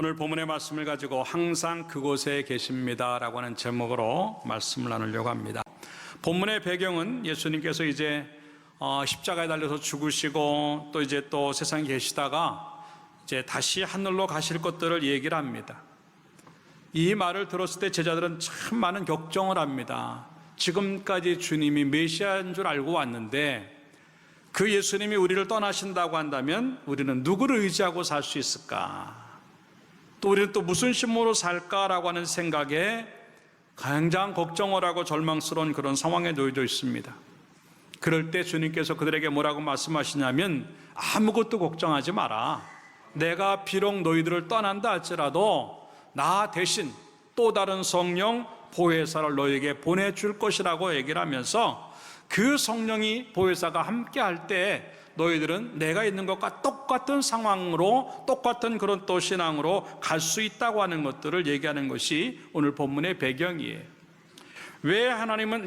오늘 본문의 말씀을 가지고 항상 그곳에 계십니다라고 하는 제목으로 말씀을 나누려고 합니다. 본문의 배경은 예수님께서 이제 십자가에 달려서 죽으시고 또 이제 또 세상에 계시다가 이제 다시 하늘로 가실 것들을 얘기를 합니다. 이 말을 들었을 때 제자들은 참 많은 걱정을 합니다. 지금까지 주님이 메시아인 줄 알고 왔는데 그 예수님이 우리를 떠나신다고 한다면 우리는 누구를 의지하고 살 수 있을까? 또 우리는 또 무슨 신분으로 살까라고 하는 생각에 가장 걱정을 하고 절망스러운 그런 상황에 놓여져 있습니다. 그럴 때 주님께서 그들에게 뭐라고 말씀하시냐면 아무것도 걱정하지 마라. 내가 비록 너희들을 떠난다 할지라도 나 대신 또 다른 성령 보혜사를 너희에게 보내줄 것이라고 얘기를 하면서 그 성령이 보혜사가 함께 할 때 너희들은 내가 있는 것과 똑같은 상황으로 똑같은 그런 또 신앙으로 갈 수 있다고 하는 것들을 얘기하는 것이 오늘 본문의 배경이에요. 왜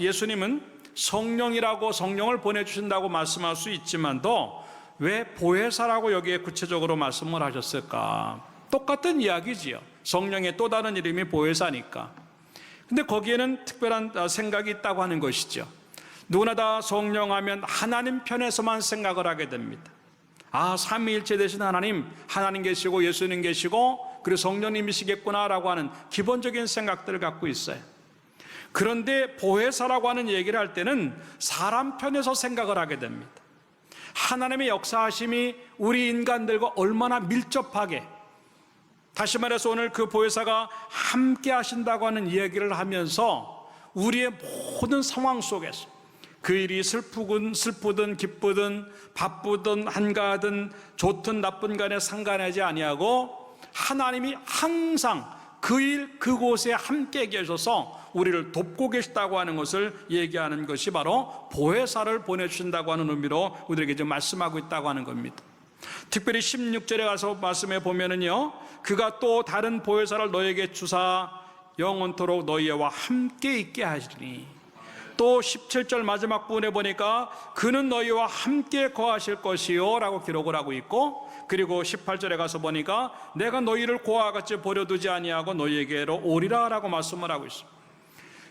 예수님은 성령이라고 성령을 보내주신다고 말씀할 수 있지만도 왜 보혜사라고 여기에 구체적으로 말씀을 하셨을까? 똑같은 이야기지요. 성령의 또 다른 이름이 보혜사니까. 근데 거기에는 특별한 생각이 있다고 하는 것이죠. 누구나 다 성령하면 하나님 편에서만 생각을 하게 됩니다. 삼위일체 되신 하나님 계시고 예수님 계시고 그리고 성령님이시겠구나라고 하는 기본적인 생각들을 갖고 있어요. 그런데 보혜사라고 하는 얘기를 할 때는 사람 편에서 생각을 하게 됩니다. 하나님의 역사하심이 우리 인간들과 얼마나 밀접하게, 다시 말해서 오늘 그 보혜사가 함께 하신다고 하는 이야기를 하면서 우리의 모든 상황 속에서 그 일이 슬프든 기쁘든 바쁘든 한가하든 좋든 나쁜 간에 상관하지 아니하고 하나님이 항상 그 일 그곳에 함께 계셔서 우리를 돕고 계시다고 하는 것을 얘기하는 것이 바로 보혜사를 보내주신다고 하는 의미로 우리에게 지금 말씀하고 있다고 하는 겁니다. 특별히 16절에 가서 말씀해 보면은요, 그가 또 다른 보혜사를 너에게 주사 영원토록 너희와 함께 있게 하시리니, 또 17절 마지막 부분에 보니까 그는 너희와 함께 거하실 것이요 라고 기록을 하고 있고, 그리고 18절에 가서 보니까 내가 너희를 고아와 같이 버려두지 아니하고 너희에게로 오리라 라고 말씀을 하고 있습니다.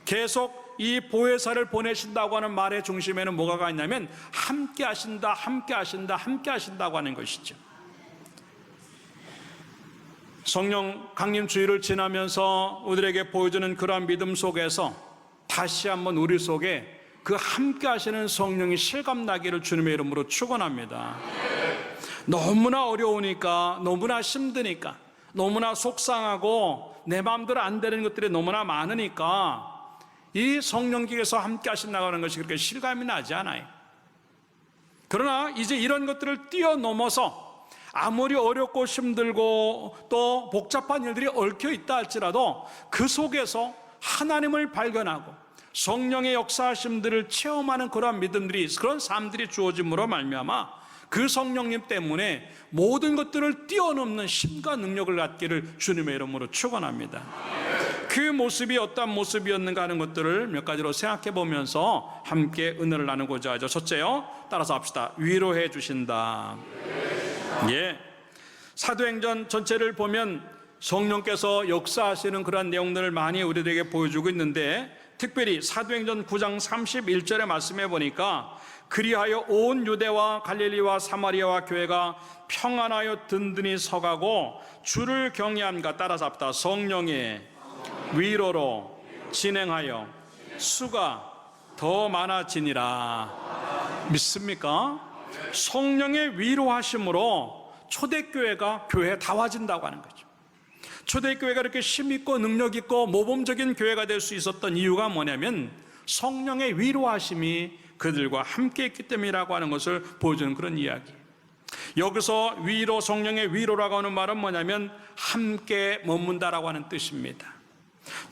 계속 이 보혜사를 보내신다고 하는 말의 중심에는 뭐가 있냐면 함께 하신다, 함께 하신다, 함께 하신다고 하는 것이죠. 성령 강림 주일을 지나면서 우리에게 보여주는 그러한 믿음 속에서 다시 한번 우리 속에 그 함께 하시는 성령이 실감나기를 주님의 이름으로 축원합니다. 너무나 어려우니까, 너무나 힘드니까, 너무나 속상하고 내 마음대로 안 되는 것들이 너무나 많으니까 이 성령께서 함께 하신다고 하는 것이 그렇게 실감이 나지 않아요. 그러나 이제 이런 것들을 뛰어넘어서 아무리 어렵고 힘들고 또 복잡한 일들이 얽혀 있다 할지라도 그 속에서 하나님을 발견하고 성령의 역사하심들을 체험하는 그러한 믿음들이, 그런 삶들이 주어짐으로 말미암아 그 성령님 때문에 모든 것들을 뛰어넘는 힘과 능력을 갖기를 주님의 이름으로 축원합니다. 그 모습이 어떤 모습이었는가 하는 것들을 몇 가지로 생각해 보면서 함께 은혜를 나누고자 하죠. 첫째요, 따라서 합시다. 위로해 주신다. 사도행전 전체를 보면 성령께서 역사하시는 그러한 내용들을 많이 우리들에게 보여주고 있는데, 특별히 사도행전 9장 31절의 말씀해 보니까 그리하여 온 유대와 갈릴리와 사마리아와 교회가 평안하여 든든히 서가고 주를 경외함과 따라서 합시다. 성령의 위로로 진행하여 수가 더 많아지니라. 믿습니까? 성령의 위로하심으로 초대교회가 교회에 다와진다고 하는 거죠. 초대교회가 이렇게 힘있고 능력있고 모범적인 교회가 될 수 있었던 이유가 뭐냐면 성령의 위로하심이 그들과 함께 했기 때문이라고 하는 것을 보여주는 그런 이야기. 여기서 위로, 성령의 위로라고 하는 말은 뭐냐면 함께 머문다라고 하는 뜻입니다.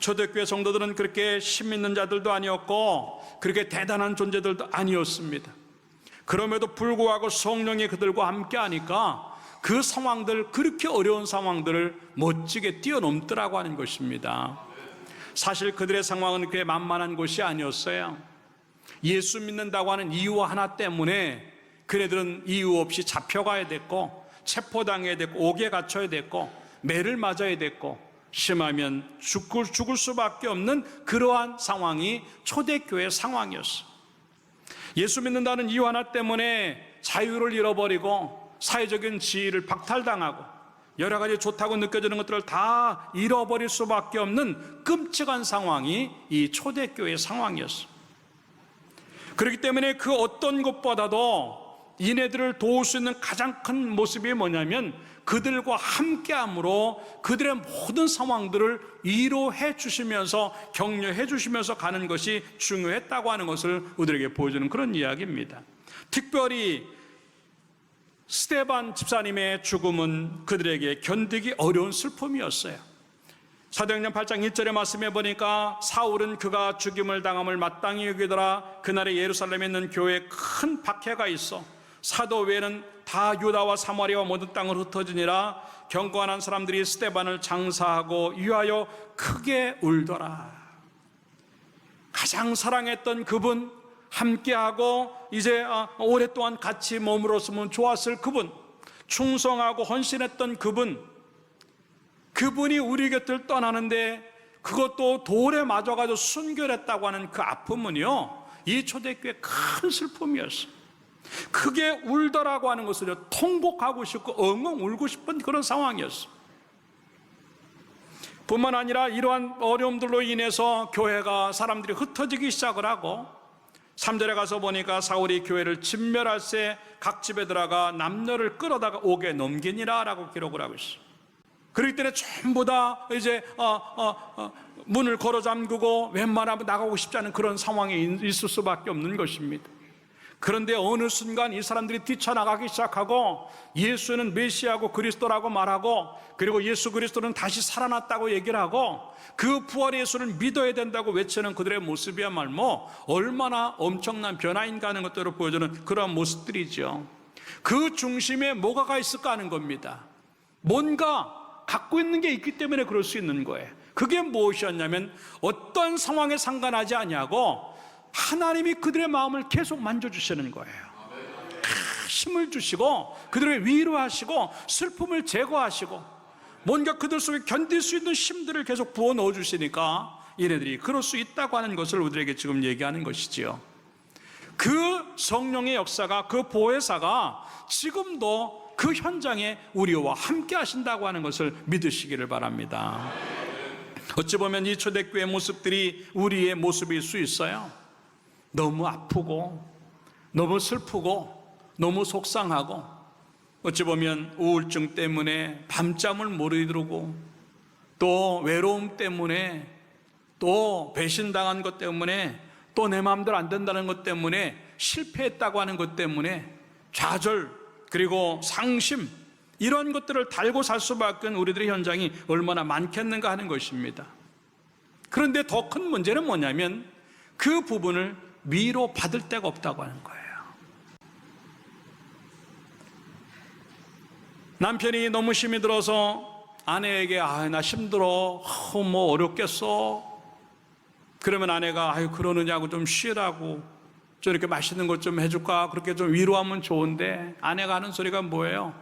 초대교회 성도들은 그렇게 힘있는 자들도 아니었고 그렇게 대단한 존재들도 아니었습니다. 그럼에도 불구하고 성령이 그들과 함께 하니까 그 상황들, 그렇게 어려운 상황들을 멋지게 뛰어넘더라고 하는 것입니다. 사실 그들의 상황은 그렇게 만만한 것이 아니었어요. 예수 믿는다고 하는 이유 하나 때문에 그네들은 이유 없이 잡혀가야 됐고 체포당해야 됐고 옥에 갇혀야 됐고 매를 맞아야 됐고 심하면 죽을 수밖에 없는 그러한 상황이 초대교회 상황이었어요. 예수 믿는다는 이유 하나 때문에 자유를 잃어버리고 사회적인 지위를 박탈당하고 여러 가지 좋다고 느껴지는 것들을 다 잃어버릴 수밖에 없는 끔찍한 상황이 이 초대교회의 상황이었어요. 그렇기 때문에 그 어떤 것보다도 이네들을 도울 수 있는 가장 큰 모습이 뭐냐면 그들과 함께함으로 그들의 모든 상황들을 위로해 주시면서 격려해 주시면서 가는 것이 중요했다고 하는 것을 우리에게 보여주는 그런 이야기입니다. 특별히 스데반 집사님의 죽음은 그들에게 견디기 어려운 슬픔이었어요. 사도행전 8장 1절의 말씀에 보니까 사울은 그가 죽임을 당함을 마땅히 여기더라. 그날에 예루살렘에 있는 교회에 큰 박해가 있어 사도 외에는 다 유다와 사마리아와 모든 땅을 흩어지니라. 경건한 사람들이 스데반을 장사하고 위하여 크게 울더라. 가장 사랑했던 그분, 함께하고 이제 오랫동안 같이 머물었으면 좋았을 그분, 충성하고 헌신했던 그분이 우리 곁을 떠나는데 그것도 돌에 맞아가지고 순결했다고 하는 그 아픔은요, 이 초대교회의 큰 슬픔이었어요. 크게 울더라고 하는 것을 통곡하고 싶고 엉엉 울고 싶은 그런 상황이었어요. 뿐만 아니라 이러한 어려움들로 인해서 교회가 사람들이 흩어지기 시작을 하고 3절에 가서 보니까 사울이 교회를 진멸할 새 각 집에 들어가 남녀를 끌어다가 옥에 넘기니라 라고 기록을 하고 있어요. 그렇기 때문에 전부 다 이제 문을 걸어 잠그고 웬만하면 나가고 싶지 않은 그런 상황에 있을 수밖에 없는 것입니다. 그런데 어느 순간 이 사람들이 뛰쳐나가기 시작하고 예수는 메시아고 그리스도라고 말하고 그리고 예수 그리스도는 다시 살아났다고 얘기를 하고 그 부활의 예수를 믿어야 된다고 외치는 그들의 모습이야말로 얼마나 엄청난 변화인가 하는 것들을 보여주는 그런 모습들이죠. 그 중심에 뭐가 있을까 하는 겁니다. 뭔가 갖고 있는 게 있기 때문에 그럴 수 있는 거예요. 그게 무엇이었냐면 어떤 상황에 상관하지 아니하고 하나님이 그들의 마음을 계속 만져주시는 거예요. 힘을 주시고 그들을 위로하시고 슬픔을 제거하시고 뭔가 그들 속에 견딜 수 있는 힘들을 계속 부어 넣어주시니까 얘네들이 그럴 수 있다고 하는 것을 우리에게 지금 얘기하는 것이지요. 그 성령의 역사가, 그 보혜사가 지금도 그 현장에 우리와 함께 하신다고 하는 것을 믿으시기를 바랍니다. 어찌 보면 이 초대교회의 모습들이 우리의 모습일 수 있어요. 너무 아프고 너무 슬프고 너무 속상하고 어찌 보면 우울증 때문에 밤잠을 못 이루고 또 외로움 때문에 또 배신당한 것 때문에 또 내 마음대로 안 된다는 것 때문에 실패했다고 하는 것 때문에 좌절 그리고 상심 이런 것들을 달고 살 수밖에 없는 우리들의 현장이 얼마나 많겠는가 하는 것입니다. 그런데 더 큰 문제는 뭐냐면 그 부분을 위로받을 데가 없다고 하는 거예요. 남편이 너무 힘이 들어서 아내에게 나 힘들어, 뭐 어렵겠어. 그러면 아내가 그러느냐고 좀 쉬라고 좀 이렇게 맛있는 것 좀 해줄까 그렇게 좀 위로하면 좋은데 아내가 하는 소리가 뭐예요?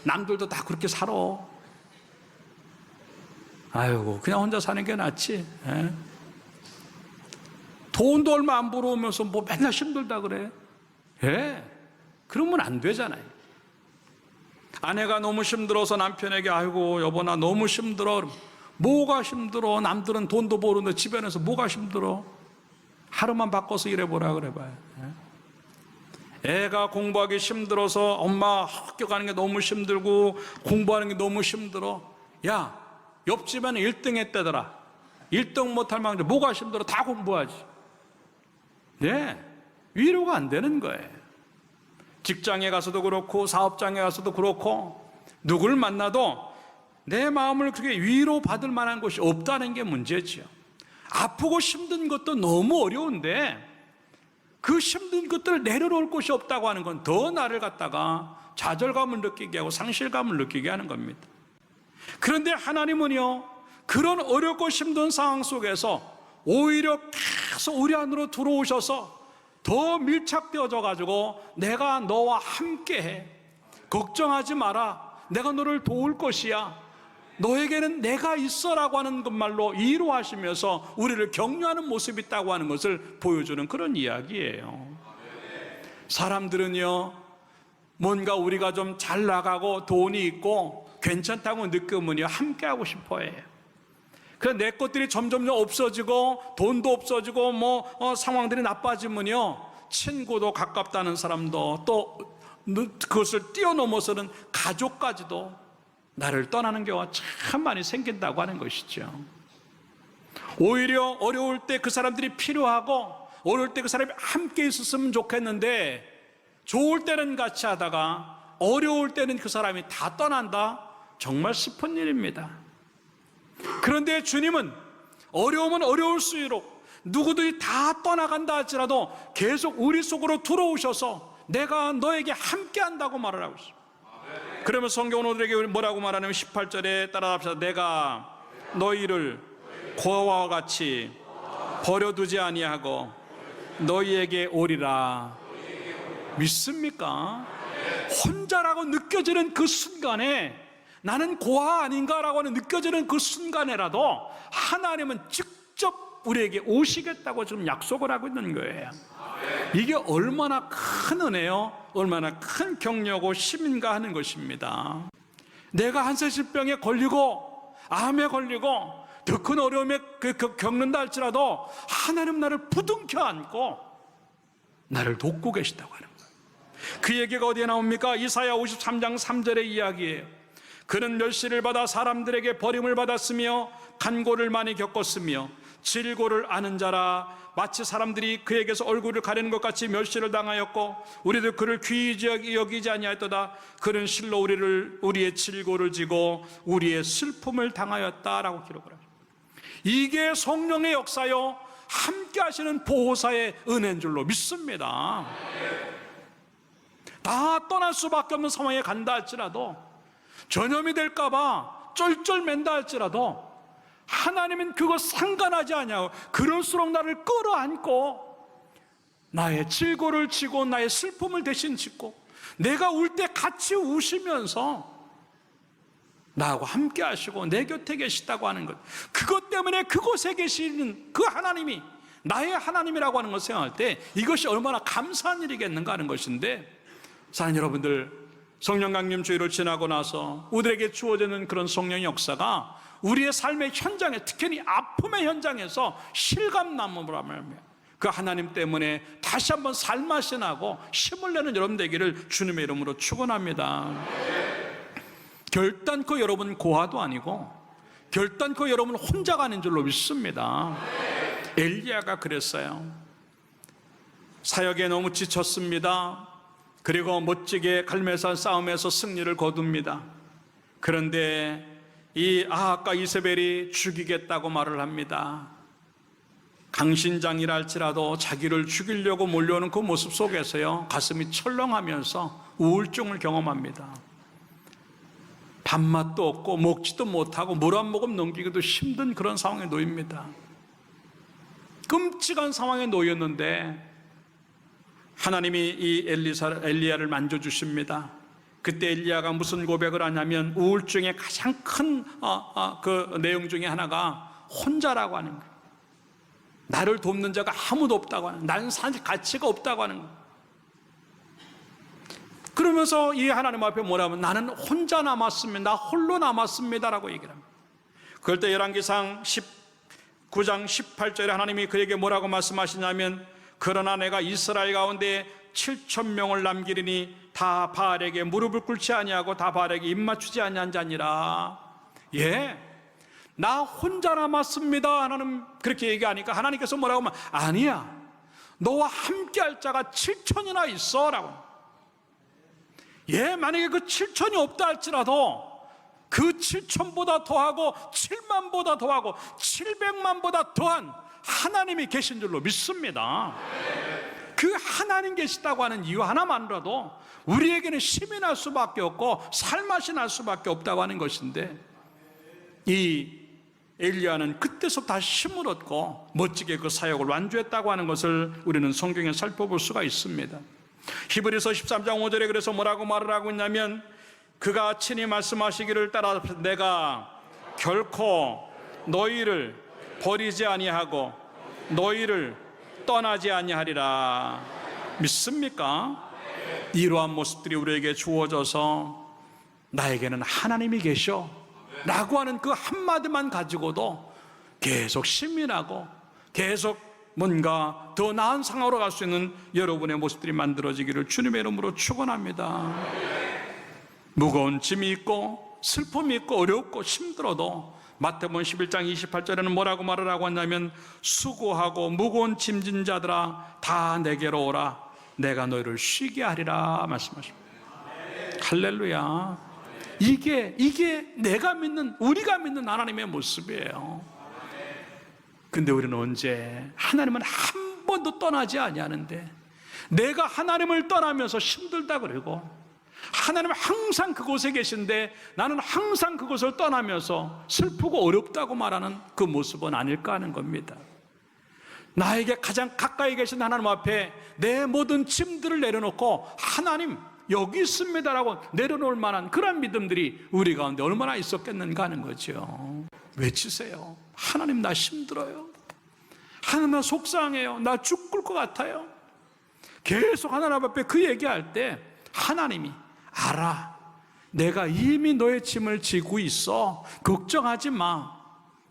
남들도 다 그렇게 살아. 그냥 혼자 사는 게 낫지. 돈도 얼마 안 벌어오면서 뭐 맨날 힘들다 그래. 그러면 안 되잖아요. 아내가 너무 힘들어서 남편에게 여보 나 너무 힘들어. 뭐가 힘들어? 남들은 돈도 버는데 집안에서 뭐가 힘들어? 하루만 바꿔서 일해보라 그래봐요. 애가 공부하기 힘들어서 엄마 학교 가는 게 너무 힘들고 공부하는 게 너무 힘들어. 야, 옆집에는 1등 했다더라. 1등 못할 망정 뭐가 힘들어? 다 공부하지. 위로가 안 되는 거예요. 직장에 가서도 그렇고 사업장에 가서도 그렇고 누굴 만나도 내 마음을 그렇게 위로받을 만한 것이 없다는 게 문제지요. 아프고 힘든 것도 너무 어려운데 그 힘든 것들을 내려놓을 곳이 없다고 하는 건 더 나를 갖다가 좌절감을 느끼게 하고 상실감을 느끼게 하는 겁니다. 그런데 하나님은요, 그런 어렵고 힘든 상황 속에서 오히려 계속 우리 안으로 들어오셔서 더 밀착되어져 가지고 내가 너와 함께해. 걱정하지 마라. 내가 너를 도울 것이야. 너에게는 내가 있어라고 하는 것말로 위로하시면서 우리를 격려하는 모습이 있다고 하는 것을 보여주는 그런 이야기예요. 사람들은요, 뭔가 우리가 좀 잘 나가고 돈이 있고 괜찮다고 느끼면요, 함께하고 싶어 해요. 그래서 내 것들이 점점 없어지고 돈도 없어지고 상황들이 나빠지면요, 친구도 가깝다는 사람도 또 그것을 뛰어넘어서는 가족까지도 나를 떠나는 경우가 참 많이 생긴다고 하는 것이죠. 오히려 어려울 때 그 사람들이 필요하고 어려울 때 그 사람이 함께 있었으면 좋겠는데 좋을 때는 같이 하다가 어려울 때는 그 사람이 다 떠난다? 정말 슬픈 일입니다. 그런데 주님은 어려우면 어려울수록 누구들이 다 떠나간다 할지라도 계속 우리 속으로 들어오셔서 내가 너에게 함께 한다고 말을 하고 있습니다. 그러면 성경은 우리에게 뭐라고 말하냐면 18절에 따라합시다. 내가 너희를 고아와 같이 버려두지 아니하고 너희에게 오리라. 믿습니까? 혼자라고 느껴지는 그 순간에 나는 고아 아닌가라고 느껴지는 그 순간에라도 하나님은 직접 우리에게 오시겠다고 지금 약속을 하고 있는 거예요. 이게 얼마나 큰 은혜요, 얼마나 큰 격려고 힘인가 하는 것입니다. 내가 한세실병에 걸리고 암에 걸리고 더 큰 어려움에 겪는다 할지라도 하나님 나를 부둥켜 안고 나를 돕고 계시다고 하는 거예요. 그 얘기가 어디에 나옵니까? 이사야 53장 3절의 이야기예요. 그는 멸시를 받아 사람들에게 버림을 받았으며 간고를 많이 겪었으며 질고를 아는 자라. 마치 사람들이 그에게서 얼굴을 가리는 것 같이 멸시를 당하였고 우리도 그를 귀히 여기지 아니하였도다. 그는 실로 우리의 질고를 지고 우리의 슬픔을 당하였다라고 기록을 합니다. 이게 성령의 역사요, 함께 하시는 보호사의 은혜인 줄로 믿습니다. 다 떠날 수밖에 없는 상황에 간다 할지라도, 전염이 될까봐 쩔쩔맨다 할지라도 하나님은 그거 상관하지 않냐고, 그럴수록 나를 끌어안고 나의 질고를 지고 나의 슬픔을 대신 짓고 내가 울 때 같이 우시면서 나하고 함께 하시고 내 곁에 계시다고 하는 것, 그것 때문에 그곳에 계시는 그 하나님이 나의 하나님이라고 하는 것을 생각할 때 이것이 얼마나 감사한 일이겠는가 하는 것인데, 사랑하는 여러분들, 성령 강림 주일을 지나고 나서 우리에게 주어지는 그런 성령의 역사가 우리의 삶의 현장에, 특히 아픔의 현장에서 실감남으로 하면 그 하나님 때문에 다시 한번 살맛이 나고 힘을 내는 여러분 되기를 주님의 이름으로 축원합니다. 결단코 여러분 고아도 아니고 결단코 여러분 혼자가 아닌 줄로 믿습니다. 엘리야가 그랬어요. 사역에 너무 지쳤습니다. 그리고 멋지게 갈멜산 싸움에서 승리를 거둡니다. 그런데 이 아합과 이세벨이 죽이겠다고 말을 합니다. 강신장이라 할지라도 자기를 죽이려고 몰려오는 그 모습 속에서요, 가슴이 철렁하면서 우울증을 경험합니다. 밥맛도 없고 먹지도 못하고 물 한 모금 넘기기도 힘든 그런 상황에 놓입니다. 끔찍한 상황에 놓였는데 하나님이 이 엘리야를 만져주십니다. 그때 엘리야가 무슨 고백을 하냐면 우울증의 가장 큰 그 내용 중에 하나가 혼자라고 하는 거예요. 나를 돕는 자가 아무도 없다고 하는 거예요. 나는 살 가치가 없다고 하는 거예요. 그러면서 이 하나님 앞에 뭐라면 나는 혼자 남았습니다. 나 홀로 남았습니다라고 얘기를 합니다. 그럴 때 열왕기상 19장 18절에 하나님이 그에게 뭐라고 말씀하시냐면, 그러나 내가 이스라엘 가운데 7,000명을 남기리니 다 바알에게 무릎을 꿇지 아니하고 다 바알에게 입맞추지 아니한 자니라. 예, 나 혼자 남았습니다. 하나님 그렇게 얘기하니까 하나님께서 뭐라고 하면, 아니야, 너와 함께 할 자가 7,000이나 있어 라고. 예, 만약에 그 7,000이 없다 할지라도 그 7,000보다 더하고 7만보다 더하고 700만보다 더한 하나님이 계신 줄로 믿습니다. 그 하나님 계시다고 하는 이유 하나만으로도 우리에게는 힘이 날 수밖에 없고 살맛이 날 수밖에 없다고 하는 것인데, 이 엘리야는 그때서 다시 힘을 얻고 멋지게 그 사역을 완주했다고 하는 것을 우리는 성경에 살펴볼 수가 있습니다. 히브리서 13장 5절에 그래서 뭐라고 말을 하고 있냐면, 그가 친히 말씀하시기를 따라 내가 결코 너희를 버리지 아니하고 너희를 떠나지 아니하리라. 믿습니까? 이러한 모습들이 우리에게 주어져서 나에게는 하나님이 계셔 라고 하는 그 한마디만 가지고도 계속 신민하고 계속 뭔가 더 나은 상황으로 갈 수 있는 여러분의 모습들이 만들어지기를 주님의 이름으로 축원합니다. 무거운 짐이 있고 슬픔이 있고 어렵고 힘들어도 마태복음 11장 28절에는 뭐라고 말을 하고 왔냐면 수고하고 무거운 짐진 자들아 다 내게로 오라 내가 너희를 쉬게 하리라 말씀하십니다. 할렐루야. 이게 내가 믿는 우리가 믿는 하나님의 모습이에요. 근데 우리는 언제 하나님은 한 번도 떠나지 아니하는데 내가 하나님을 떠나면서 힘들다 그러고 하나님은 항상 그곳에 계신데 나는 항상 그곳을 떠나면서 슬프고 어렵다고 말하는 그 모습은 아닐까 하는 겁니다. 나에게 가장 가까이 계신 하나님 앞에 내 모든 짐들을 내려놓고 하나님 여기 있습니다라고 내려놓을 만한 그런 믿음들이 우리 가운데 얼마나 있었겠는가 하는 거죠. 외치세요. 하나님 나 힘들어요. 하나님 나 속상해요. 나 죽을 것 같아요. 계속 하나님 앞에 그 얘기할 때 하나님이 알아. 내가 이미 너의 짐을 지고 있어. 걱정하지 마.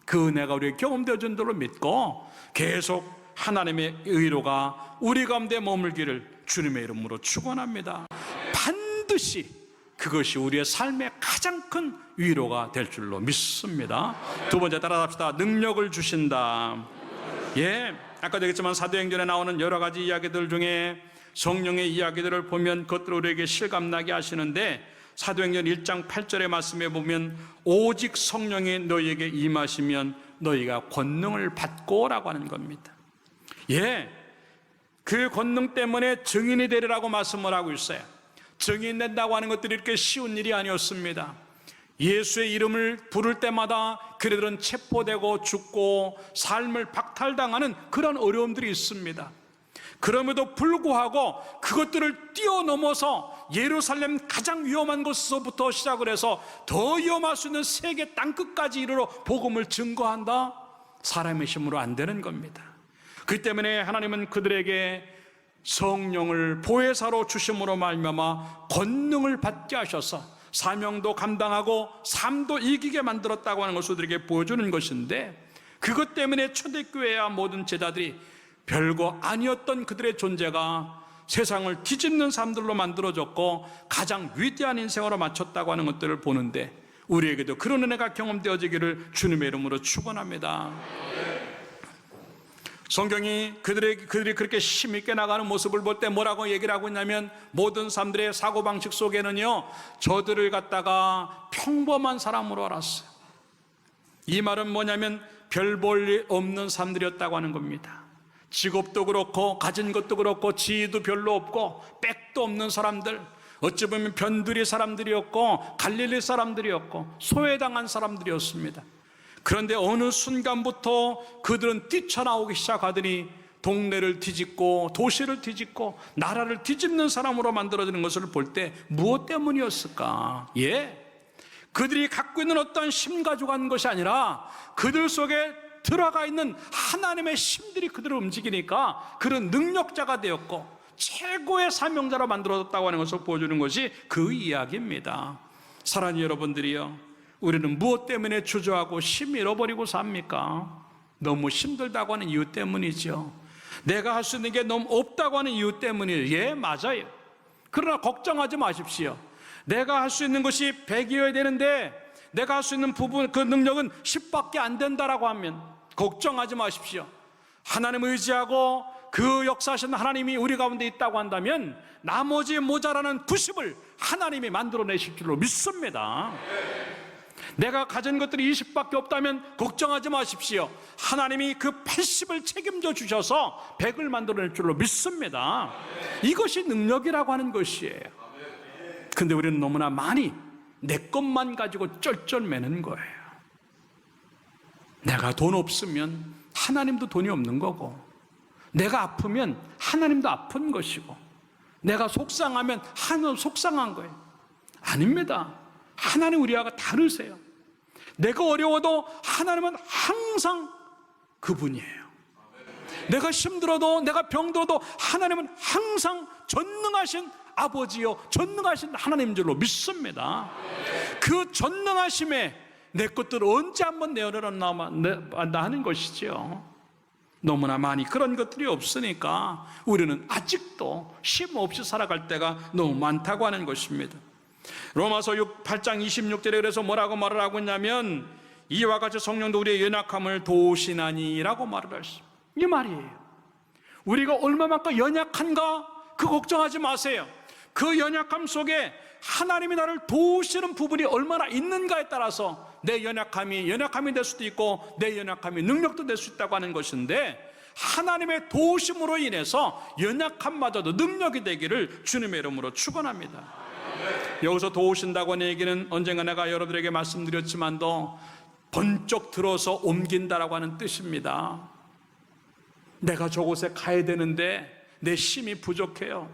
그 은혜가 우리에게 경험되어 준 대로 믿고 계속 하나님의 의로가 우리 가운데 머물기를 주님의 이름으로 축원합니다. 반드시 그것이 우리의 삶의 가장 큰 위로가 될 줄로 믿습니다. 두 번째 따라합시다. 능력을 주신다. 예, 아까도 얘기했지만 사도행전에 나오는 여러 가지 이야기들 중에 성령의 이야기들을 보면 그것들 우리에게 실감나게 하시는데 사도행전 1장 8절의 말씀에 보면 오직 성령이 너희에게 임하시면 너희가 권능을 받고라고 하는 겁니다. 예, 그 권능 때문에 증인이 되리라고 말씀을 하고 있어요. 증인 된다고 하는 것들이 이렇게 쉬운 일이 아니었습니다. 예수의 이름을 부를 때마다 그들은 체포되고 죽고 삶을 박탈당하는 그런 어려움들이 있습니다. 그럼에도 불구하고 그것들을 뛰어넘어서 예루살렘 가장 위험한 곳에서부터 시작을 해서 더 위험할 수 있는 세계 땅끝까지 이르러 복음을 증거한다? 사람의 힘으로 안 되는 겁니다. 그 때문에 하나님은 그들에게 성령을 보혜사로 주심으로 말미암아 권능을 받게 하셔서 사명도 감당하고 삶도 이기게 만들었다고 하는 것을 우리에게 보여주는 것인데 그것 때문에 초대교회와 모든 제자들이 별거 아니었던 그들의 존재가 세상을 뒤집는 삶들로 만들어졌고 가장 위대한 인생으로 마쳤다고 하는 것들을 보는데 우리에게도 그런 은혜가 경험되어지기를 주님의 이름으로 축원합니다. 성경이 그들이 그렇게 힘있게 나가는 모습을 볼 때 뭐라고 얘기를 하고 있냐면 모든 사람들의 사고방식 속에는요 저들을 갖다가 평범한 사람으로 알았어요. 이 말은 뭐냐면 별 볼 일 없는 사람들이었다고 하는 겁니다. 직업도 그렇고 가진 것도 그렇고 지위도 별로 없고 빽도 없는 사람들, 어찌 보면 변두리 사람들이었고 갈릴리 사람들이었고 소외당한 사람들이었습니다. 그런데 어느 순간부터 그들은 뛰쳐나오기 시작하더니 동네를 뒤집고 도시를 뒤집고 나라를 뒤집는 사람으로 만들어지는 것을 볼 때 무엇 때문이었을까? 예, 그들이 갖고 있는 어떤 힘 가지고 간 것이 아니라 그들 속에 들어가 있는 하나님의 힘들이 그들을 움직이니까 그런 능력자가 되었고 최고의 사명자로 만들어졌다고 하는 것을 보여주는 것이 그 이야기입니다. 사랑하는 여러분들이요, 우리는 무엇 때문에 주저하고 힘 잃어버리고 삽니까? 너무 힘들다고 하는 이유 때문이죠. 내가 할 수 있는 게 너무 없다고 하는 이유 때문이에요. 예, 맞아요. 그러나 걱정하지 마십시오. 내가 할 수 있는 것이 100이어야 되는데 내가 할 수 있는 부분, 그 능력은 10밖에 안 된다라고 하면 걱정하지 마십시오. 하나님 의지하고 그 역사하시는 하나님이 우리 가운데 있다고 한다면 나머지 모자라는 90을 하나님이 만들어내실 줄로 믿습니다. 내가 가진 것들이 20밖에 없다면 걱정하지 마십시오. 하나님이 그 80을 책임져 주셔서 100을 만들어낼 줄로 믿습니다. 이것이 능력이라고 하는 것이에요. 근데 우리는 너무나 많이 내 것만 가지고 쩔쩔매는 거예요. 내가 돈 없으면 하나님도 돈이 없는 거고, 내가 아프면 하나님도 아픈 것이고, 내가 속상하면 하나님도 속상한 거예요. 아닙니다. 하나님 우리와 다르세요. 내가 어려워도 하나님은 항상 그분이에요. 내가 힘들어도, 내가 병들어도 하나님은 항상 전능하신 아버지요, 전능하신 하나님인 줄로 믿습니다. 그 전능하심에 내 것들을 언제 한번 내어놨나 하는 것이죠. 너무나 많이 그런 것들이 없으니까 우리는 아직도 쉼 없이 살아갈 때가 너무 많다고 하는 것입니다. 로마서 8장 26절에 그래서 뭐라고 말을 하고 있냐면, 이와 같이 성령도 우리의 연약함을 도우시나니라고 말을 하십니다. 이 말이에요. 우리가 얼마만큼 연약한가 그 걱정하지 마세요. 그 연약함 속에 하나님이 나를 도우시는 부분이 얼마나 있는가에 따라서 내 연약함이 될 수도 있고 내 연약함이 능력도 될 수 있다고 하는 것인데, 하나님의 도우심으로 인해서 연약함마저도 능력이 되기를 주님의 이름으로 축원합니다. 여기서 도우신다고 하는 얘기는 언젠가 내가 여러분들에게 말씀드렸지만도 번쩍 들어서 옮긴다라고 하는 뜻입니다. 내가 저곳에 가야 되는데 내 힘이 부족해요.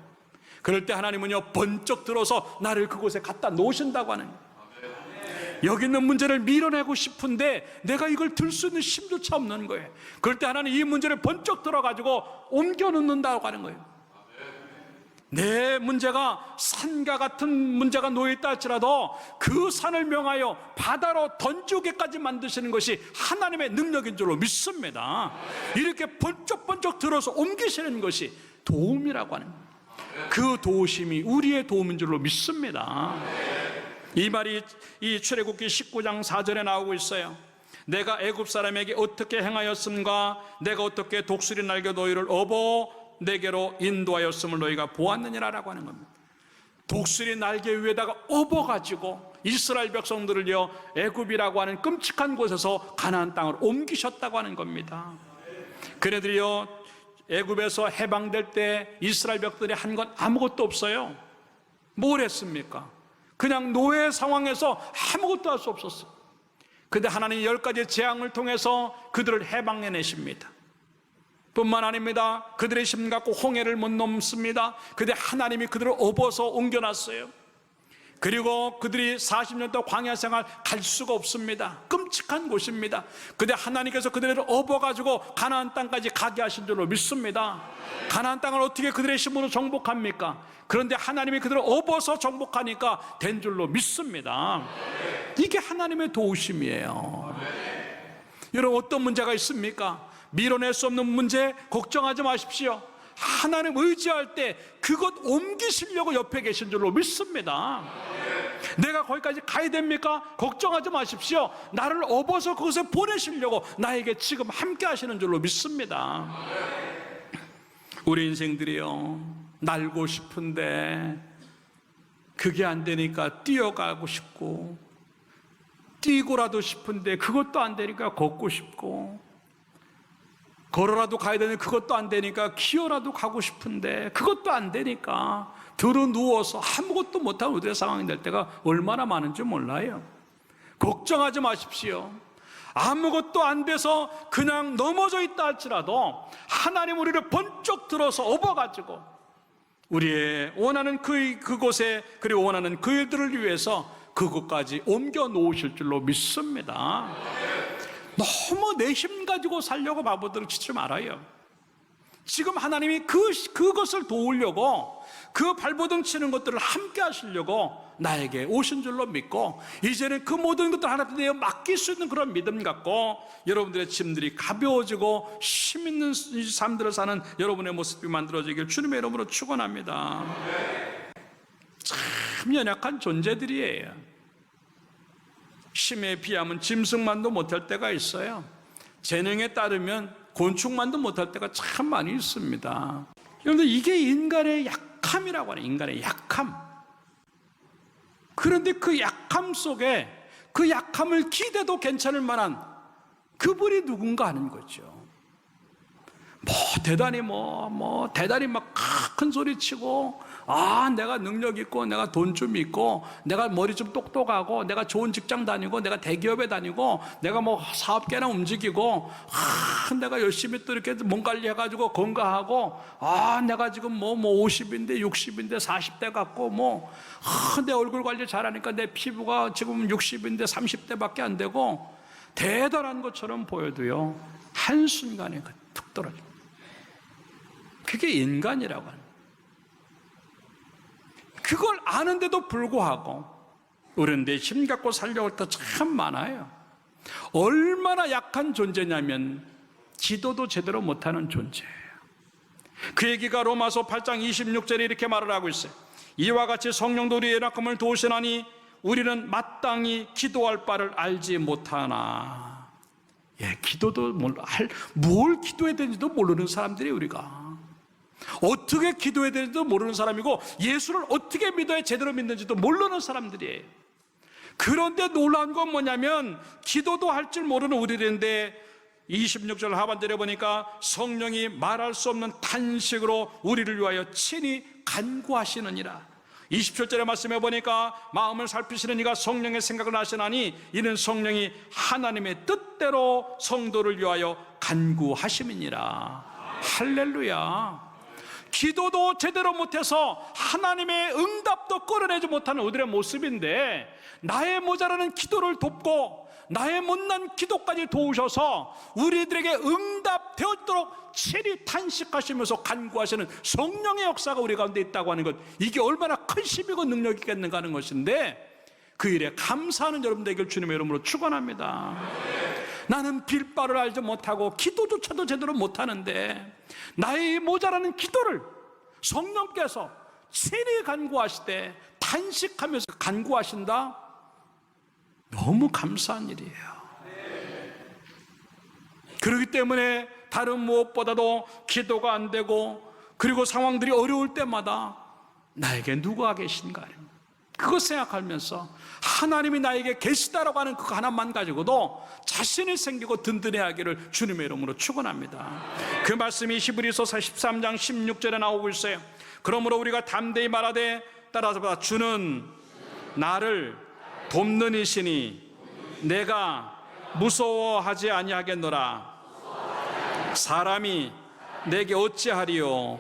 그럴 때 하나님은요, 번쩍 들어서 나를 그곳에 갖다 놓으신다고 하는 거예요. 여기 있는 문제를 밀어내고 싶은데 내가 이걸 들 수 있는 힘조차 없는 거예요. 그럴 때 하나님 이 문제를 번쩍 들어가지고 옮겨 놓는다고 하는 거예요. 내 문제가 산과 같은 문제가 놓여있다 할지라도 그 산을 명하여 바다로 던지게까지 만드시는 것이 하나님의 능력인 줄로 믿습니다. 이렇게 번쩍번쩍 들어서 옮기시는 것이 도움이라고 하는 거예요. 그 도우심이 우리의 도움인 줄로 믿습니다. 이 말이 이 출애굽기 19장 4절에 나오고 있어요. 내가 애굽 사람에게 어떻게 행하였음과 내가 어떻게 독수리 날개 너희를 업어 내게로 인도하였음을 너희가 보았느니라라고 하는 겁니다. 독수리 날개 위에다가 업어가지고 이스라엘 백성들을요, 애굽이라고 하는 끔찍한 곳에서 가나안 땅을 옮기셨다고 하는 겁니다. 그네들이요, 애굽에서 해방될 때 이스라엘 백성들이 한 건 아무것도 없어요. 뭘 했습니까? 그냥 노예 상황에서 아무것도 할 수 없었어요. 그런데 하나님 10가지 재앙을 통해서 그들을 해방해내십니다. 뿐만 아닙니다. 그들의 힘 갖고 홍해를 못 넘습니다. 그런데 하나님이 그들을 업어서 옮겨놨어요. 그리고 그들이 40년 동안 광야 생활 갈 수가 없습니다. 끔찍한 곳입니다. 그런데 하나님께서 그들을 업어가지고 가나안 땅까지 가게 하신 줄로 믿습니다. 가나안 땅을 어떻게 그들의 힘으로 정복합니까? 그런데 하나님이 그들을 업어서 정복하니까 된 줄로 믿습니다. 이게 하나님의 도우심이에요. 여러분, 어떤 문제가 있습니까? 밀어낼 수 없는 문제 걱정하지 마십시오. 하나님 의지할 때 그것 옮기시려고 옆에 계신 줄로 믿습니다. 내가 거기까지 가야 됩니까? 걱정하지 마십시오. 나를 업어서 그곳에 보내시려고 나에게 지금 함께 하시는 줄로 믿습니다. 우리 인생들이요, 날고 싶은데 그게 안 되니까 뛰어가고 싶고, 뛰고라도 싶은데 그것도 안 되니까 걷고 싶고, 걸어라도 가야 되는데 그것도 안 되니까 기어라도 가고 싶은데 그것도 안 되니까 들어 누워서 아무것도 못하는 우리의 상황이 될 때가 얼마나 많은지 몰라요. 걱정하지 마십시오. 아무것도 안 돼서 그냥 넘어져 있다 할지라도 하나님 우리를 번쩍 들어서 업어가지고 우리의 원하는 그곳에, 그리고 원하는 그 일들을 위해서 그곳까지 옮겨 놓으실 줄로 믿습니다. 너무 내 힘 가지고 살려고 바보들을 치지 말아요. 지금 하나님이 그것을 도우려고, 그 발버둥 치는 것들을 함께 하시려고 나에게 오신 줄로 믿고, 이제는 그 모든 것들 하나님께 내어 맡길 수 있는 그런 믿음 갖고 여러분들의 짐들이 가벼워지고 힘 있는 삶들을 사는 여러분의 모습이 만들어지길 주님의 이름으로 축원합니다. 참 연약한 존재들이에요. 힘에 비하면 짐승만도 못할 때가 있어요. 재능에 따르면 곤충만도 못할 때가 참 많이 있습니다. 여러분들, 이게 인간의 약함이라고 하는, 인간의 약함. 그런데 그 약함 속에 그 약함을 기대도 괜찮을 만한 그분이 누군가 하는 거죠. 대단히 대단히 막 큰 소리 치고, 내가 능력 있고, 내가 돈 좀 있고, 내가 머리 좀 똑똑하고, 내가 좋은 직장 다니고, 내가 대기업에 다니고, 내가 사업계나 움직이고, 내가 열심히 또 이렇게 몸 관리해가지고 건강하고, 내가 지금 50인데, 60인데, 40대 같고, 내 얼굴 관리 잘하니까 내 피부가 지금 60인데, 30대밖에 안 되고, 대단한 것처럼 보여도요, 한순간에 툭 떨어져. 그게 인간이라고 하는 거예요. 그걸 아는데도 불구하고 우리는 내 힘 갖고 살려고 할 때 참 많아요. 얼마나 약한 존재냐면 기도도 제대로 못하는 존재예요. 그 얘기가 로마서 8장 26절에 이렇게 말을 하고 있어요. 이와 같이 성령도 우리의 연약함을 도우시나니 우리는 마땅히 기도할 바를 알지 못하나. 기도도 뭘 기도해야 되는지도 모르는 사람들이 우리가. 어떻게 기도해야 되는지도 모르는 사람이고, 예수를 어떻게 믿어야 제대로 믿는지도 모르는 사람들이에요. 그런데 놀라운 건 뭐냐면, 기도도 할 줄 모르는 우리들인데 26절 하반절에 보니까 성령이 말할 수 없는 탄식으로 우리를 위하여 친히 간구하시느니라. 27절의 말씀에 보니까 마음을 살피시는 이가 성령의 생각을 하시나니 이는 성령이 하나님의 뜻대로 성도를 위하여 간구하심이니라. 할렐루야. 기도도 제대로 못해서 하나님의 응답도 끌어내지 못하는 우리의 모습인데, 나의 모자라는 기도를 돕고 나의 못난 기도까지 도우셔서 우리들에게 응답되었도록 친히 탄식하시면서 간구하시는 성령의 역사가 우리 가운데 있다고 하는 것, 이게 얼마나 큰 힘이고 능력이겠는가 하는 것인데, 그 일에 감사하는 여러분 되길 주님의 이름으로 축원합니다. 나는 빌 바를 알지 못하고 기도조차도 제대로 못하는데, 나의 모자라는 기도를 성령께서 친히 간구하시되 탄식하면서 간구하신다? 너무 감사한 일이에요. 그렇기 때문에 다른 무엇보다도 기도가 안 되고, 그리고 상황들이 어려울 때마다 나에게 누가 계신가, 그것 생각하면서 하나님이 나에게 계시다라고 하는 그거 하나만 가지고도 자신이 생기고 든든해하기를 주님의 이름으로 축원합니다. 그 말씀이 히브리서 13장 16절에 나오고 있어요. 그러므로 우리가 담대히 말하되, 따라서 주는 나를 돕는 이시니 내가 무서워하지 아니하겠노라. 사람이 내게 어찌하리요.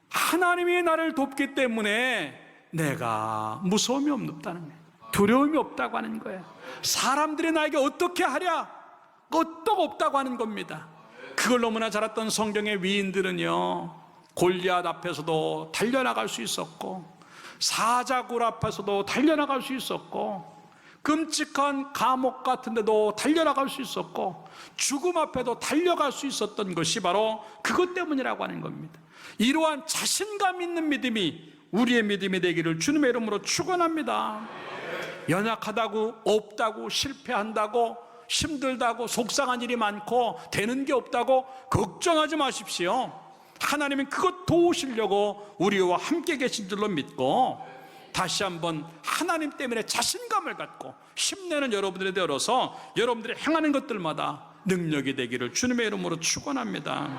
하나님이 나를 돕기 때문에 내가 무서움이 없다는 거예요. 두려움이 없다고 하는 거예요. 사람들이 나에게 어떻게 하랴, 끄떡 없다고 하는 겁니다. 그걸 너무나 잘 알았던 성경의 위인들은요, 골리앗 앞에서도 달려나갈 수 있었고, 사자굴 앞에서도 달려나갈 수 있었고, 끔찍한 감옥 같은 데도 달려나갈 수 있었고, 죽음 앞에도 달려갈 수 있었던 것이 바로 그것 때문이라고 하는 겁니다. 이러한 자신감 있는 믿음이 우리의 믿음이 되기를 주님의 이름으로 축원합니다. 연약하다고, 없다고, 실패한다고, 힘들다고, 속상한 일이 많고 되는 게 없다고 걱정하지 마십시오. 하나님은 그것 도우시려고 우리와 함께 계신 줄로 믿고, 다시 한번 하나님 때문에 자신감을 갖고 힘내는 여러분들에 대해서 여러분들이 행하는 것들마다 능력이 되기를 주님의 이름으로 축원합니다.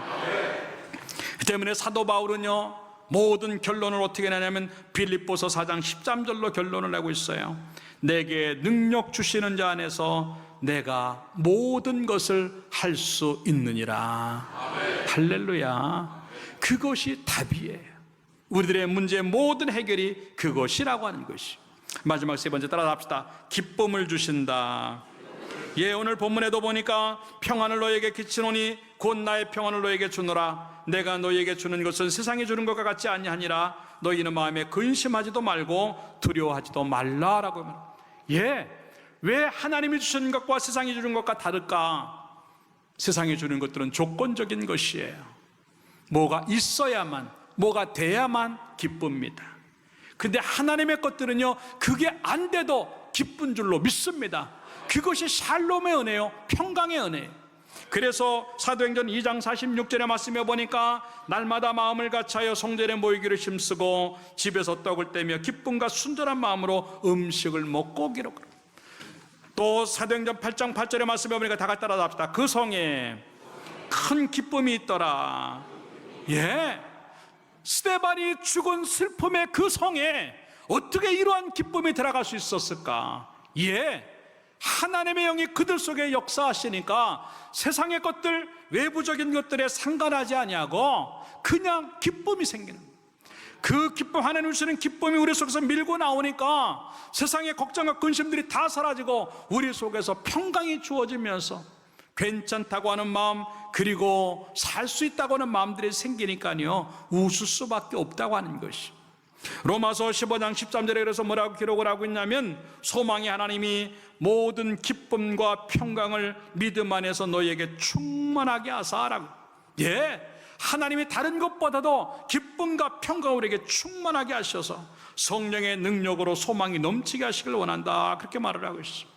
그 때문에 사도 바울은요, 모든 결론을 어떻게 내냐면 빌립보서 4장 13절로 결론을 내고 있어요. 내게 능력 주시는 자 안에서 내가 모든 것을 할 수 있느니라. 아멘. 할렐루야. 그것이 답이에요. 우리들의 문제의 모든 해결이 그것이라고 하는 것이. 마지막 세 번째 따라합시다. 기쁨을 주신다. 오늘 본문에도 보니까 평안을 너에게 끼치노니 곧 나의 평안을 너에게 주노라. 내가 너에게 주는 것은 세상이 주는 것과 같지 아니하니라. 너희는 마음에 근심하지도 말고 두려워하지도 말라라고 말합니다. 왜 하나님이 주시는 것과 세상이 주는 것과 다를까? 세상이 주는 것들은 조건적인 것이에요. 뭐가 있어야만, 뭐가 돼야만 기쁩니다. 근데 하나님의 것들은요, 그게 안 돼도 기쁜 줄로 믿습니다. 그것이 샬롬의 은혜요, 평강의 은혜예요. 그래서 사도행전 2장 46절의 말씀에 보니까 날마다 마음을 같이하여 성전에 모이기를 힘쓰고 집에서 떡을 떼며 기쁨과 순전한 마음으로 음식을 먹고 기록합니다. 또 사도행전 8장 8절의 말씀에 보니까 다 같이 따라서 합시다. 그 성에 큰 기쁨이 있더라. 예, 스데반이 죽은 슬픔의 그 성에 어떻게 이러한 기쁨이 들어갈 수 있었을까? 예, 하나님의 영이 그들 속에 역사하시니까 세상의 것들, 외부적인 것들에 상관하지 아니하고 그냥 기쁨이 생기는 거예요. 그 기쁨, 하나님 주시는 기쁨이 우리 속에서 밀고 나오니까 세상의 걱정과 근심들이 다 사라지고 우리 속에서 평강이 주어지면서 괜찮다고 하는 마음, 그리고 살 수 있다고 하는 마음들이 생기니까요, 웃을 수밖에 없다고 하는 것이. 로마서 15장 13절에 그래서 뭐라고 기록을 하고 있냐면, 소망의 하나님이 모든 기쁨과 평강을 믿음 안에서 너희에게 충만하게 하사라고. 예, 하나님이 다른 것보다도 기쁨과 평강을 우리에게 충만하게 하셔서 성령의 능력으로 소망이 넘치게 하시길 원한다, 그렇게 말을 하고 있습니다.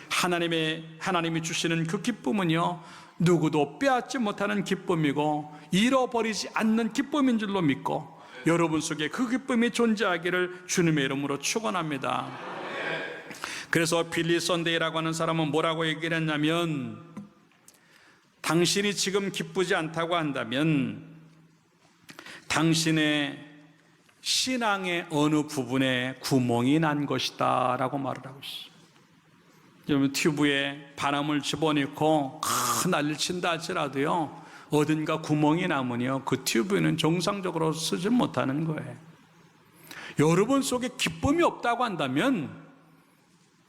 하나님이 주시는 그 기쁨은요, 누구도 빼앗지 못하는 기쁨이고 잃어버리지 않는 기쁨인 줄로 믿고 여러분 속에 그 기쁨이 존재하기를 주님의 이름으로 축원합니다. 그래서 빌리 선데이라고 하는 사람은 뭐라고 얘기를 했냐면, 당신이 지금 기쁘지 않다고 한다면 당신의 신앙의 어느 부분에 구멍이 난 것이다 라고 말을 하고 있어요. 여러분, 튜브에 바람을 집어넣고 큰 난리를 친다 할지라도요, 어딘가 구멍이 나면요, 그 튜브는 정상적으로 쓰지 못하는 거예요. 여러분 속에 기쁨이 없다고 한다면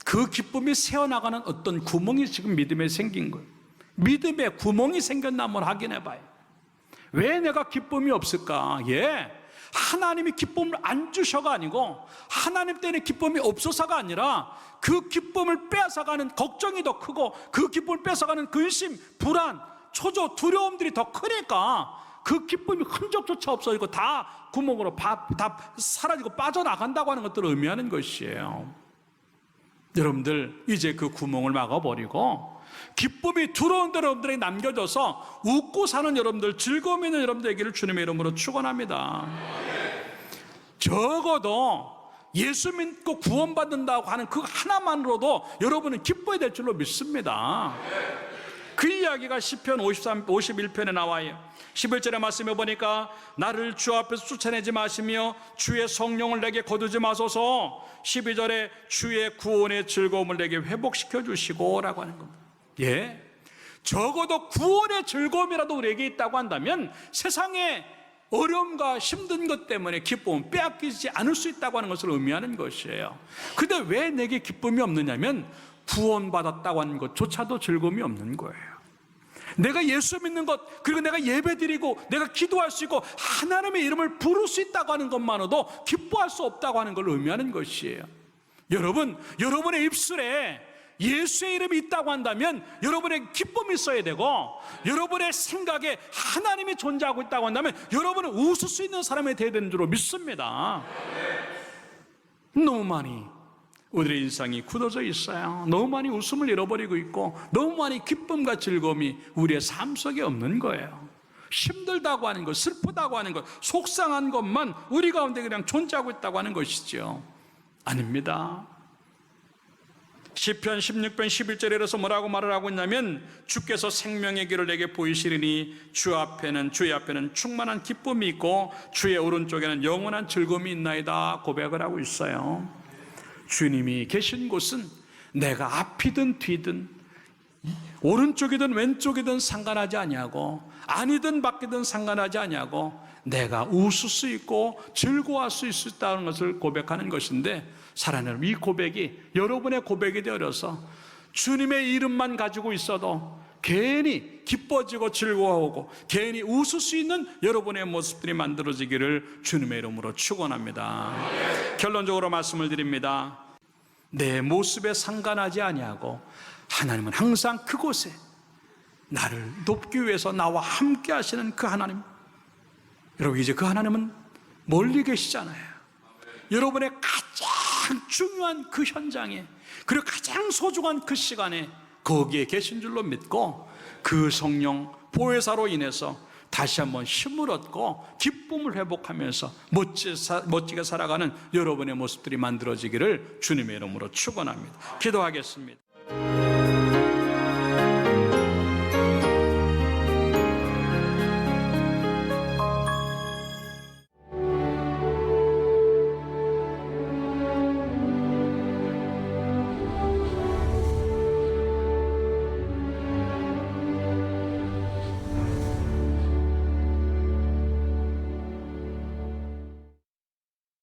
그 기쁨이 새어나가는 어떤 구멍이 지금 믿음에 생긴 거예요. 믿음에 구멍이 생겼나 한번 확인해 봐요. 왜 내가 기쁨이 없을까? 예, 하나님이 기쁨을 안 주셔가 아니고 하나님 때문에 기쁨이 없어서가 아니라 그 기쁨을 뺏어가는 걱정이 더 크고 그 기쁨을 뺏어가는 근심, 불안, 초조, 두려움들이 더 크니까 그 기쁨이 흔적조차 없어지고 다 구멍으로 다 사라지고 빠져나간다고 하는 것들을 의미하는 것이에요. 여러분들, 이제 그 구멍을 막아버리고 기쁨이 들어온 대로 여러분들에게 남겨져서 웃고 사는 여러분들, 즐거움 있는 여러분들 되기를 주님의 이름으로 축원합니다. 적어도 예수 믿고 구원받는다고 하는 그 하나만으로도 여러분은 기뻐야 될 줄로 믿습니다. 그 이야기가 시편 51편에 나와요. 11절의 말씀에 보니까 나를 주 앞에서 쫓아내지 마시며 주의 성령을 내게 거두지 마소서. 12절에 주의 구원의 즐거움을 내게 회복시켜 주시고 라고 하는 겁니다. 예, 적어도 구원의 즐거움이라도 우리에게 있다고 한다면 세상에 어려움과 힘든 것 때문에 기쁨은 빼앗기지 않을 수 있다고 하는 것을 의미하는 것이에요. 근데 왜 내게 기쁨이 없느냐면 구원받았다고 하는 것조차도 즐거움이 없는 거예요. 내가 예수 믿는 것, 그리고 내가 예배드리고 내가 기도할 수 있고 하나님의 이름을 부를 수 있다고 하는 것만으로도 기뻐할 수 없다고 하는 걸 의미하는 것이에요. 여러분, 여러분의 입술에 예수의 이름이 있다고 한다면 여러분의 기쁨이 있어야 되고, 여러분의 생각에 하나님이 존재하고 있다고 한다면 여러분은 웃을 수 있는 사람이 되어야 되는 줄로 믿습니다. 너무 많이 우리의 인상이 굳어져 있어요. 너무 많이 웃음을 잃어버리고 있고 너무 많이 기쁨과 즐거움이 우리의 삶 속에 없는 거예요. 힘들다고 하는 것, 슬프다고 하는 것, 속상한 것만 우리 가운데 그냥 존재하고 있다고 하는 것이죠. 아닙니다. 시편 16편 11절에 이래서 뭐라고 말을 하고 있냐면, 주께서 생명의 길을 내게 보이시리니 주의 앞에는 충만한 기쁨이 있고 주의 오른쪽에는 영원한 즐거움이 있나이다 고백을 하고 있어요. 주님이 계신 곳은 내가 앞이든 뒤든 오른쪽이든 왼쪽이든 상관하지 아니하고 아니든 밖이든 상관하지 아니하고 내가 웃을 수 있고 즐거워할 수 있다는 것을 고백하는 것인데, 사랑하는 여러분, 이 고백이 여러분의 고백이 되어서 주님의 이름만 가지고 있어도 괜히 기뻐지고 즐거워하고 괜히 웃을 수 있는 여러분의 모습들이 만들어지기를 주님의 이름으로 축원합니다. 결론적으로 말씀을 드립니다. 내 모습에 상관하지 아니하고 하나님은 항상 그곳에 나를 돕기 위해서 나와 함께 하시는 그 하나님, 여러분, 이제 그 하나님은 멀리 계시잖아요. 여러분의 가장 중요한 그 현장에, 그리고 가장 소중한 그 시간에 거기에 계신 줄로 믿고 그 성령 보혜사로 인해서 다시 한번 힘을 얻고 기쁨을 회복하면서 멋지게 살아가는 여러분의 모습들이 만들어지기를 주님의 이름으로 축원합니다. 기도하겠습니다.